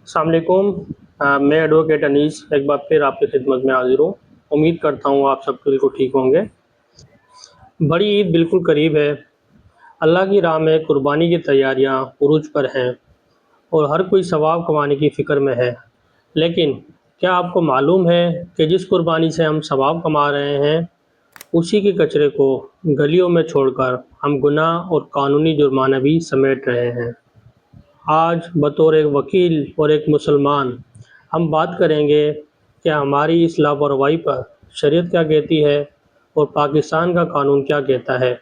السلام علیکم۔ میں ایڈوکیٹ انیس ایک بار پھر آپ کی خدمت میں حاضر ہوں۔ امید کرتا ہوں آپ سب بالکل ٹھیک ہوں گے۔ بڑی عید بالکل قریب ہے۔ اللہ کی راہ میں قربانی کی تیاریاں عروج پر ہیں اور ہر کوئی ثواب کمانے کی فکر میں ہے۔ لیکن کیا آپ کو معلوم ہے کہ جس قربانی سے ہم ثواب کما رہے ہیں اسی کے کچرے کو گلیوں میں چھوڑ کر ہم گناہ اور قانونی جرمانہ بھی سمیٹ رہے ہیں۔ آج بطور ایک وکیل اور ایک مسلمان ہم بات کریں گے کہ ہماری اس لاپرواہی پر شریعت کیا کہتی ہے اور پاکستان کا قانون کیا کہتا ہے۔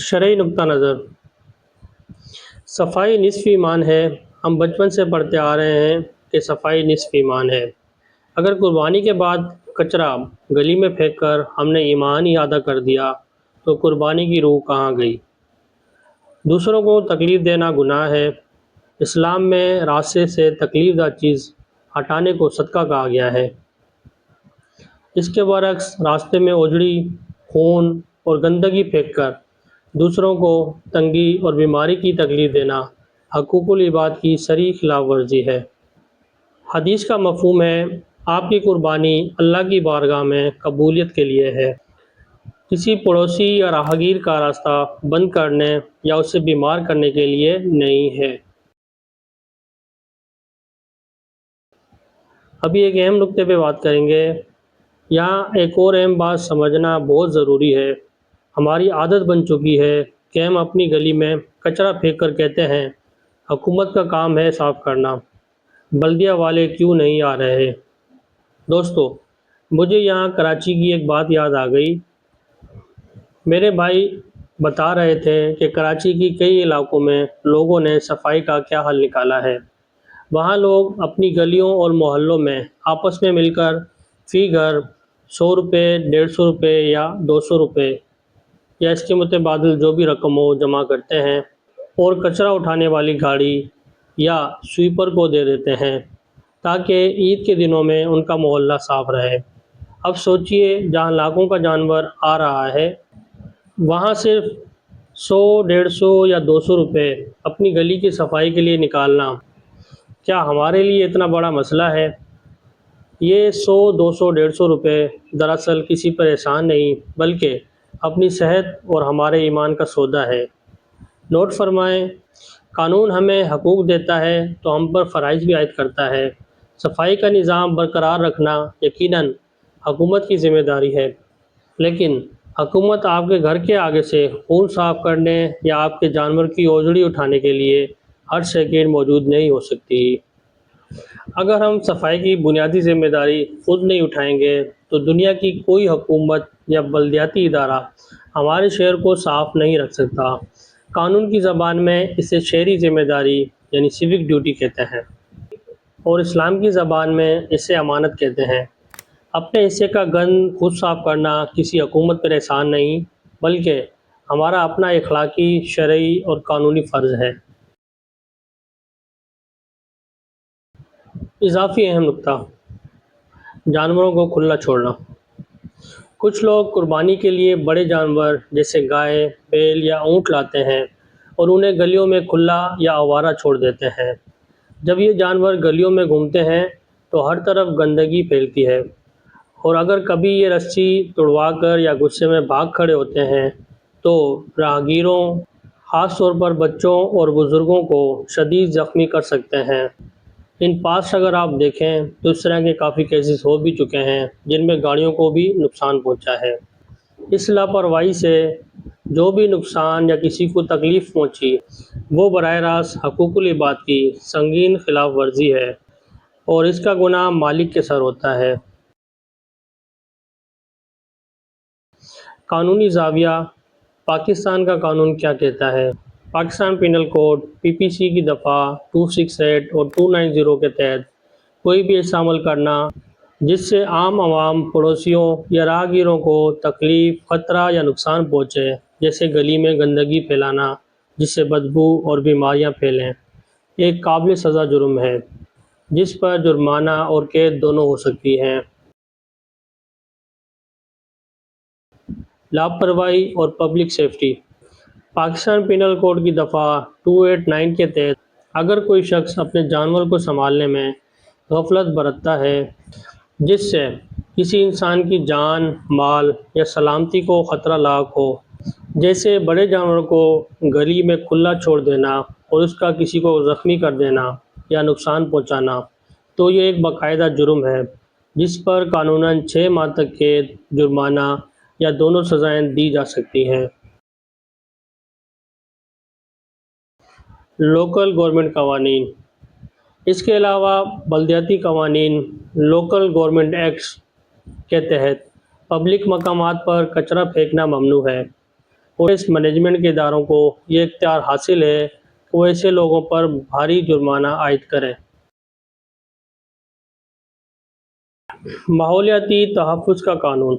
شرعی نقطہ نظر: صفائی نصف ایمان ہے۔ ہم بچپن سے پڑھتے آ رہے ہیں کہ صفائی نصف ایمان ہے۔ اگر قربانی کے بعد کچرا گلی میں پھینک کر ہم نے ایمان ہی آدھا کر دیا تو قربانی کی روح کہاں گئی؟ دوسروں کو تکلیف دینا گناہ ہے۔ اسلام میں راستے سے تکلیف دہ چیز ہٹانے کو صدقہ کہا گیا ہے۔ اس کے برعکس راستے میں اجڑی، خون اور گندگی پھینک کر دوسروں کو تنگی اور بیماری کی تکلیف دینا حقوق العباد کی صریح خلاف ورزی ہے۔ حدیث کا مفہوم ہے آپ کی قربانی اللہ کی بارگاہ میں قبولیت کے لیے ہے، کسی پڑوسی یا راہگیر کا راستہ بند کرنے یا اسے بیمار کرنے کے لیے نہیں ہے۔ ابھی ایک اہم نقطے پہ بات کریں گے۔ یہاں ایک اور اہم بات سمجھنا بہت ضروری ہے۔ ہماری عادت بن چکی ہے کہ ہم اپنی گلی میں کچرا پھینک کر کہتے ہیں حکومت کا کام ہے صاف کرنا، بلدیہ والے کیوں نہیں آ رہے؟ دوستو، مجھے یہاں کراچی کی ایک بات یاد آ گئی۔ میرے بھائی بتا رہے تھے کہ کراچی کی کئی علاقوں میں لوگوں نے صفائی کا کیا حل نکالا ہے۔ وہاں لوگ اپنی گلیوں اور محلوں میں آپس میں مل کر فی گھر 100 روپے، 150 روپے یا 200 روپے یا اس کے متبادل جو بھی رقم ہو جمع کرتے ہیں اور کچرا اٹھانے والی گاڑی یا سویپر کو دے دیتے ہیں تاکہ عید کے دنوں میں ان کا محلہ صاف رہے۔ اب سوچئے جہاں لاکھوں کا جانور آ رہا ہے وہاں صرف 100، 150 یا 200 روپے اپنی گلی کی صفائی کے لیے نکالنا کیا ہمارے لیے اتنا بڑا مسئلہ ہے؟ یہ 100، 200، 150 روپے دراصل کسی پر احسان نہیں بلکہ اپنی صحت اور ہمارے ایمان کا سودا ہے۔ نوٹ فرمائیں، قانون ہمیں حقوق دیتا ہے تو ہم پر فرائض بھی عائد کرتا ہے۔ صفائی کا نظام برقرار رکھنا یقیناً حکومت کی ذمہ داری ہے، لیکن حکومت آپ کے گھر کے آگے سے خون صاف کرنے یا آپ کے جانور کی اوجڑی اٹھانے کے لیے ہر سیکنڈ موجود نہیں ہو سکتی۔ اگر ہم صفائی کی بنیادی ذمہ داری خود نہیں اٹھائیں گے تو دنیا کی کوئی حکومت یا بلدیاتی ادارہ ہمارے شہر کو صاف نہیں رکھ سکتا۔ قانون کی زبان میں اسے شہری ذمہ داری یعنی سیوک ڈیوٹی کہتے ہیں اور اسلام کی زبان میں اسے امانت کہتے ہیں۔ اپنے حصے کا گند خود صاف کرنا کسی حکومت پر احسان نہیں بلکہ ہمارا اپنا اخلاقی، شرعی اور قانونی فرض ہے۔ اضافی اہم نقطہ: جانوروں کو کھلا چھوڑنا۔ کچھ لوگ قربانی کے لیے بڑے جانور جیسے گائے، بیل یا اونٹ لاتے ہیں اور انہیں گلیوں میں کھلا یا آوارہ چھوڑ دیتے ہیں۔ جب یہ جانور گلیوں میں گھومتے ہیں تو ہر طرف گندگی پھیلتی ہے اور اگر کبھی یہ رسی توڑوا کر یا غصے میں بھاگ کھڑے ہوتے ہیں تو راہگیروں، خاص طور پر بچوں اور بزرگوں کو شدید زخمی کر سکتے ہیں۔ ان پاسٹ اگر آپ دیکھیں تو اس طرح کے کافی کیسز ہو بھی چکے ہیں جن میں گاڑیوں کو بھی نقصان پہنچا ہے۔ اس لاپرواہی سے جو بھی نقصان یا کسی کو تکلیف پہنچی وہ براہ راست حقوق العباد کی سنگین خلاف ورزی ہے اور اس کا گناہ مالک کے سر ہوتا ہے۔ قانونی زاویہ: پاکستان کا قانون کیا کہتا ہے؟ پاکستان پینل کوڈ PPC کی دفعہ 268 اور 290 کے تحت کوئی بھی ایسا عمل کرنا جس سے عام عوام، پڑوسیوں یا راہگیروں کو تکلیف، خطرہ یا نقصان پہنچے، جیسے گلی میں گندگی پھیلانا جس سے بدبو اور بیماریاں پھیلیں، ایک قابل سزا جرم ہے جس پر جرمانہ اور قید دونوں ہو سکتی ہیں۔ لاپرواہی اور public safety: Pakistan penal code کی دفعہ 289 کے تحت اگر کوئی شخص اپنے جانور کو سنبھالنے میں غفلت برتتا ہے جس سے کسی انسان کی جان، مال یا سلامتی کو خطرہ لاحق ہو، جیسے بڑے جانور کو گلی میں کھلا چھوڑ دینا اور اس کا کسی کو زخمی کر دینا یا نقصان پہنچانا، تو یہ ایک باقاعدہ جرم ہے جس پر قانوناً 6 ماہ تک قید، جرمانہ یا دونوں سزائیں دی جا سکتی ہیں۔ لوکل گورنمنٹ قوانین۔ اس کے علاوہ بلدیاتی قوانین لوکل گورنمنٹ ایکٹس کے تحت پبلک مقامات پر کچرا پھینکنا ممنوع ہے، اور اس مینجمنٹ کے اداروں کو یہ اختیار حاصل ہے کہ وہ ایسے لوگوں پر بھاری جرمانہ عائد کریں۔ ماحولیاتی تحفظ کا قانون۔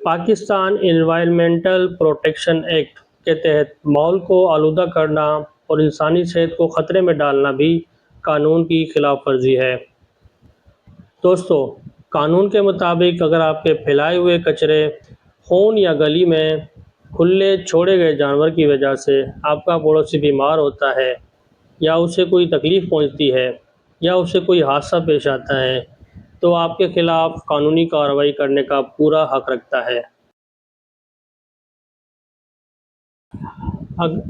پاکستان انوائرمنٹل پروٹیکشن ایکٹ کے تحت ماحول کو آلودہ کرنا اور انسانی صحت کو خطرے میں ڈالنا بھی قانون کی خلاف ورزی ہے۔ دوستو، قانون کے مطابق اگر آپ کے پھیلائے ہوئے کچرے خون یا گلی میں کھلے چھوڑے گئے جانور کی وجہ سے آپ کا پڑوسی بیمار ہوتا ہے، یا اسے کوئی تکلیف پہنچتی ہے، یا اسے کوئی حادثہ پیش آتا ہے، تو آپ کے خلاف قانونی کارروائی کرنے کا پورا حق رکھتا ہے۔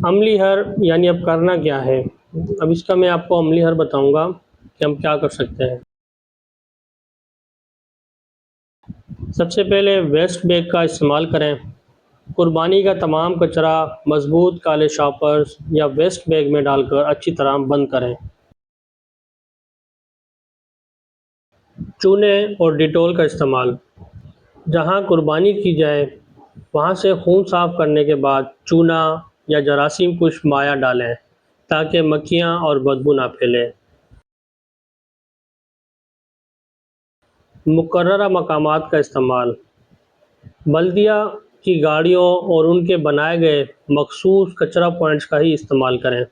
عملی حل یعنی اب کرنا کیا ہے؟ اب اس کا میں آپ کو عملی حل بتاؤں گا کہ ہم کیا کر سکتے ہیں۔ سب سے پہلے ویسٹ بیگ کا استعمال کریں۔ قربانی کا تمام کچرا مضبوط کالے شاپرز یا ویسٹ بیگ میں ڈال کر اچھی طرح بند کریں۔ چونے اور ڈیٹول کا استعمال۔ جہاں قربانی کی جائے وہاں سے خون صاف کرنے کے بعد چونا یا جراثیم کش مائع ڈالیں تاکہ مکھیاں اور بدبو نہ پھیلے۔ مقررہ مقامات کا استعمال۔ بلدیہ کی گاڑیوں اور ان کے بنائے گئے مخصوص کچرا پوائنٹس کا ہی استعمال کریں۔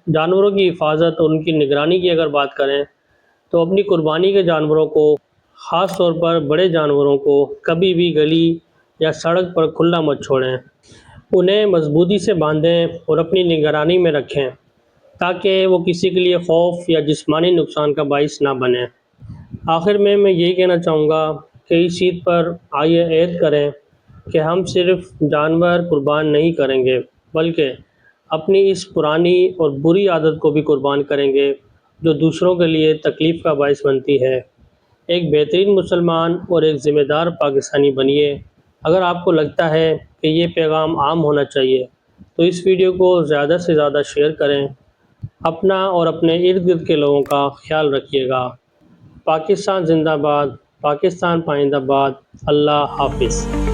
جانوروں کی حفاظت اور ان کی نگرانی کی اگر بات کریں تو اپنی قربانی کے جانوروں کو، خاص طور پر بڑے جانوروں کو، کبھی بھی گلی یا سڑک پر کھلا مت چھوڑیں۔ انہیں مضبوطی سے باندھیں اور اپنی نگرانی میں رکھیں تاکہ وہ کسی کے لیے خوف یا جسمانی نقصان کا باعث نہ بنیں۔ آخر میں یہی کہنا چاہوں گا کہ اس عید پر آئیے عہد کریں کہ ہم صرف جانور قربان نہیں کریں گے بلکہ اپنی اس پرانی اور بری عادت کو بھی قربان کریں گے جو دوسروں کے لیے تکلیف کا باعث بنتی ہے۔ ایک بہترین مسلمان اور ایک ذمہ دار پاکستانی بنیے۔ اگر آپ کو لگتا ہے کہ یہ پیغام عام ہونا چاہیے تو اس ویڈیو کو زیادہ سے زیادہ شیئر کریں۔ اپنا اور اپنے ارد گرد کے لوگوں کا خیال رکھیے گا۔ پاکستان زندہ باد، پاکستان پائندہ باد۔ اللہ حافظ۔